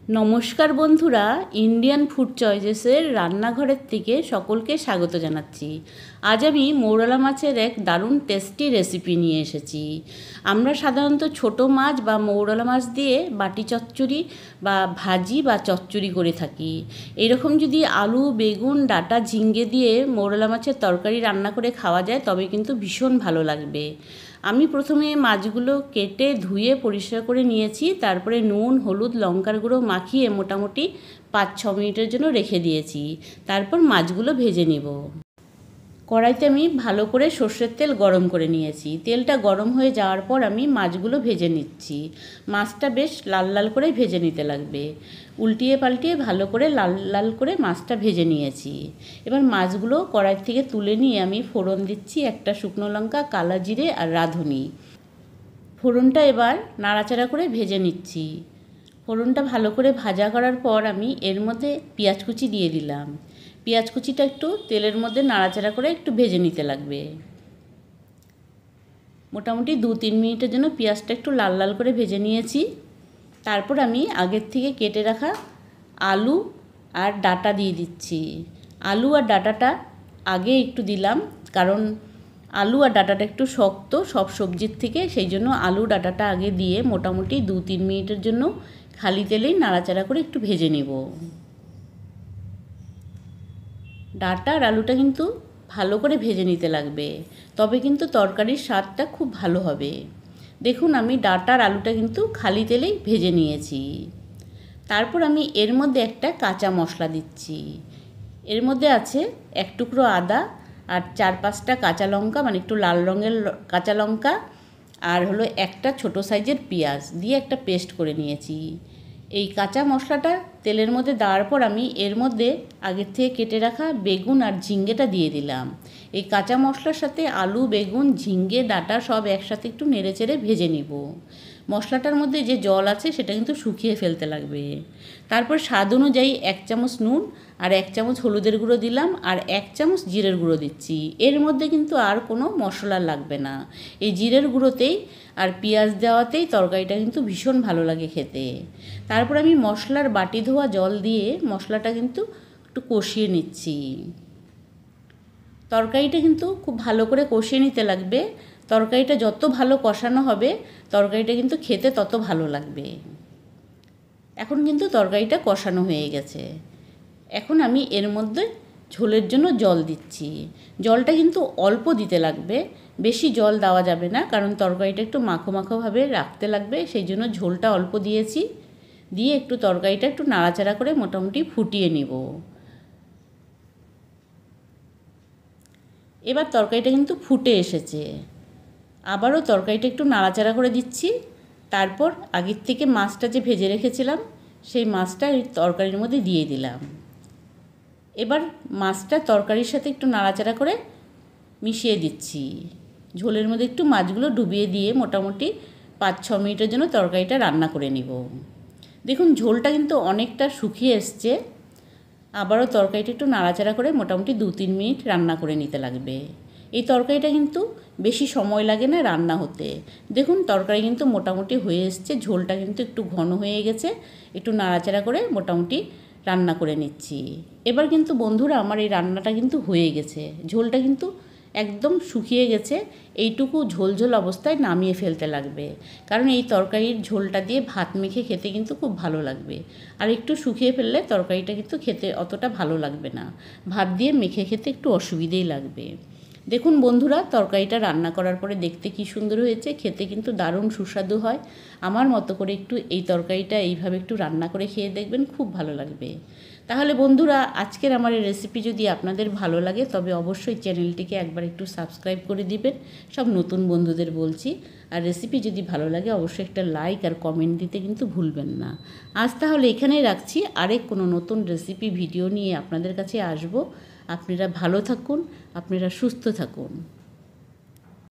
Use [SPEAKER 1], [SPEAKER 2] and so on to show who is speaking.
[SPEAKER 1] নমস্কার বন্ধুরা, Indian food চয়েসেসের রান্নাঘরের থেকে সকলকে স্বাগত জানাচ্ছি। আজ আমি মৌরলা মাছের এক দারুণ টেস্টি রেসিপি নিয়ে এসেছি। আমরা সাধারণত ছোট মাছ বা মৌরলা মাছ দিয়ে বাটি চচ্চড়ি বা ভাজি বা চচ্চড়ি করে থাকি। এরকম যদি আলু, বেগুন, ডাঁটা, ঝিঙ্গে দিয়ে মৌরলা মাছের তরকারি রান্না করে খাওয়া যায় তবে কিন্তু ভীষণ ভালো লাগবে। আমি প্রথমে মাছগুলো কেটে ধুয়ে পরিষ্কার করে নিয়েছি, তারপরে নুন, হলুদ, লঙ্কার গুঁড়ো মাখিয়ে মোটামুটি 5-6 মিনিটের জন্য রেখে দিয়েছি। তারপর মাছগুলো ভেজে নেব। কড়াইতে আমি ভালো করে সর্ষের তেল গরম করে নিয়েছি। তেলটা গরম হয়ে যাওয়ার পর আমি মাছগুলো ভেজে নিচ্ছি। মাছটা বেশ লাল লাল করে ভেজে নিতে লাগবে। উল্টিয়ে পাল্টিয়ে ভালো করে লাল লাল করে মাছটা ভেজে নিয়েছি। এবার মাছগুলো কড়াই থেকে তুলে নিয়ে আমি ফোড়ন দিচ্ছি, একটা শুকনো লঙ্কা, কালো জিরে আর রাঁধুনি। ফোড়নটা এবার নাড়াচাড়া করে ভেজে নিচ্ছি। ফোড়নটা ভালো করে ভাজা করার পর আমি এর মধ্যে পেঁয়াজ কুচি দিয়ে দিলাম। পেঁয়াজ কুচিটা একটু তেলের মধ্যে নাড়াচাড়া করে একটু ভেজে নিতে লাগবে। মোটামুটি 2-3 মিনিটের জন্য পেঁয়াজটা একটু লাল লাল করে ভেজে নিয়েছি। তারপর আমি আগের থেকে কেটে রাখা আলু আর ডাঁটা দিয়ে দিচ্ছি। আলু আর ডাঁটাটা আগে একটু দিলাম, কারণ আলু আর ডাঁটাটা একটু শক্ত সব সবজির থেকে, সেই জন্য আলু ডাঁটাটা আগে দিয়ে মোটামুটি 2-3 মিনিটের জন্য খালি তেলেই নাড়াচাড়া করে একটু ভেজে নেব। ডাঁটা আর আলুটা কিন্তু ভালো করে ভেজে নিতে লাগবে, তবে কিন্তু তরকারির স্বাদটা খুব ভালো হবে। দেখুন, আমি ডাঁটা আর আলুটা কিন্তু খালি তেলেই ভেজে নিয়েছি। তারপর আমি এর মধ্যে একটা কাঁচা মশলা দিচ্ছি। এর মধ্যে আছে 1 টুকরো আদা আর 4-5টা কাঁচা লঙ্কা, মানে একটু লাল রঙের কাঁচা লঙ্কা, আর হলো একটা ছোট সাইজের পেঁয়াজ দিয়ে একটা পেস্ট করে নিয়েছি। এই কাঁচা মশলাটা তেলের মধ্যে দেওয়ার পর আমি এর মধ্যে আগের থেকে কেটে রাখা বেগুন আর ঝিঙ্গেটা দিয়ে দিলাম। এই কাঁচা মশলার সাথে আলু, বেগুন, ঝিঙ্গে, ডাঁটা সব একসাথে একটু নেড়েচেড়ে ভেজে নেব। মশলাটার মধ্যে যে জল আছে সেটা কিন্তু শুকিয়ে ফেলতে লাগবে। তারপর স্বাদ অনুযায়ী 1 চামচ নুন আর 1 চামচ হলুদের গুঁড়ো দিলাম আর 1 চামচ জিরের গুঁড়ো দিচ্ছি। এর মধ্যে কিন্তু আর কোনো মশলা লাগবে না। এই জিরের গুঁড়োতেই আর পেঁয়াজ দেওয়াতেই তরকারিটা কিন্তু ভীষণ ভালো লাগে খেতে। তারপর আমি মশলার বাটি ধোয়া জল দিয়ে মশলাটা কিন্তু একটু কষিয়ে নিচ্ছি। তরকারিটা কিন্তু খুব ভালো করে কষিয়ে নিতে লাগবে। তরকারিটা যত ভালো কষানো হবে তরকারিটা কিন্তু খেতে তত ভালো লাগবে। এখন কিন্তু তরকারিটা কষানো হয়ে গেছে। এখন আমি এর মধ্যে ঝোলের জন্য জল দিচ্ছি। জলটা কিন্তু অল্প দিতে লাগবে, বেশি জল দেওয়া যাবে না, কারণ তরকারিটা একটু মাখো মাখোভাবে রাখতে লাগবে, সেই জন্য ঝোলটা অল্প দিয়েছি। দিয়ে একটু তরকারিটা একটু নাড়াচাড়া করে মোটামুটি ফুটিয়ে নেব। এবার তরকারিটা কিন্তু ফুটে এসেছে। আবারও তরকারিটা একটু নাড়াচাড়া করে দিচ্ছি। তারপর আগের থেকে মাছটা যে ভেজে রেখেছিলাম সেই মাছটা এই তরকারির মধ্যে দিয়ে দিলাম। এবার মাছটা তরকারির সাথে একটু নাড়াচাড়া করে মিশিয়ে দিচ্ছি। ঝোলের মধ্যে একটু মাছগুলো ডুবিয়ে দিয়ে মোটামুটি 5-6 মিনিটের জন্য তরকারিটা রান্না করে নিব। দেখুন, ঝোলটা কিন্তু অনেকটা শুকিয়ে এসছে। আবারও তরকারিটা একটু নাড়াচাড়া করে মোটামুটি 2-3 মিনিট রান্না করে নিতে লাগবে। এই তরকারিটা কিন্তু বেশি সময় লাগে না রান্না হতে। দেখুন, তরকারি কিন্তু মোটামুটি হয়ে এসছে, ঝোলটা কিন্তু একটু ঘন হয়ে গেছে। একটু নাড়াচাড়া করে মোটামুটি রান্না করে নিচ্ছি। এবার কিন্তু বন্ধুরা আমার এই রান্নাটা কিন্তু হয়ে গেছে। ঝোলটা কিন্তু একদম শুকিয়ে গেছে। এইটুকু ঝোল ঝোল অবস্থায় নামিয়ে ফেলতে লাগবে, কারণ এই তরকারির ঝোলটা দিয়ে ভাত মেখে খেতে কিন্তু খুব ভালো লাগবে। আর একটু শুকিয়ে ফেললে তরকারিটা কিন্তু খেতে অতটা ভালো লাগবে না, ভাত দিয়ে মেখে খেতে একটু অসুবিধেই লাগবে। দেখুন বন্ধুরা, তরকারিটা রান্না করার পরে দেখতে কি সুন্দর হয়েছে, খেতে কিন্তু দারুণ সুস্বাদু হয়। আমার মতো করে একটু এই তরকারিটা এইভাবে একটু রান্না করে খেয়ে দেখবেন, খুব ভালো লাগবে। তাহলে বন্ধুরা, আজকের আমার এই রেসিপি যদি আপনাদের ভালো লাগে তবে অবশ্যই চ্যানেলটিকে একবার একটু সাবস্ক্রাইব করে দিবেন, সব নতুন বন্ধুদের বলছি। আর রেসিপি যদি ভালো লাগে অবশ্যই একটা লাইক আর কমেন্ট দিতে কিন্তু ভুলবেন না। আজ তাহলে এখানেই রাখছি, আরেক কোনো নতুন রেসিপি ভিডিও নিয়ে আপনাদের কাছে আসব। আপনারা ভালো থাকুন, আপনারা সুস্থ থাকুন।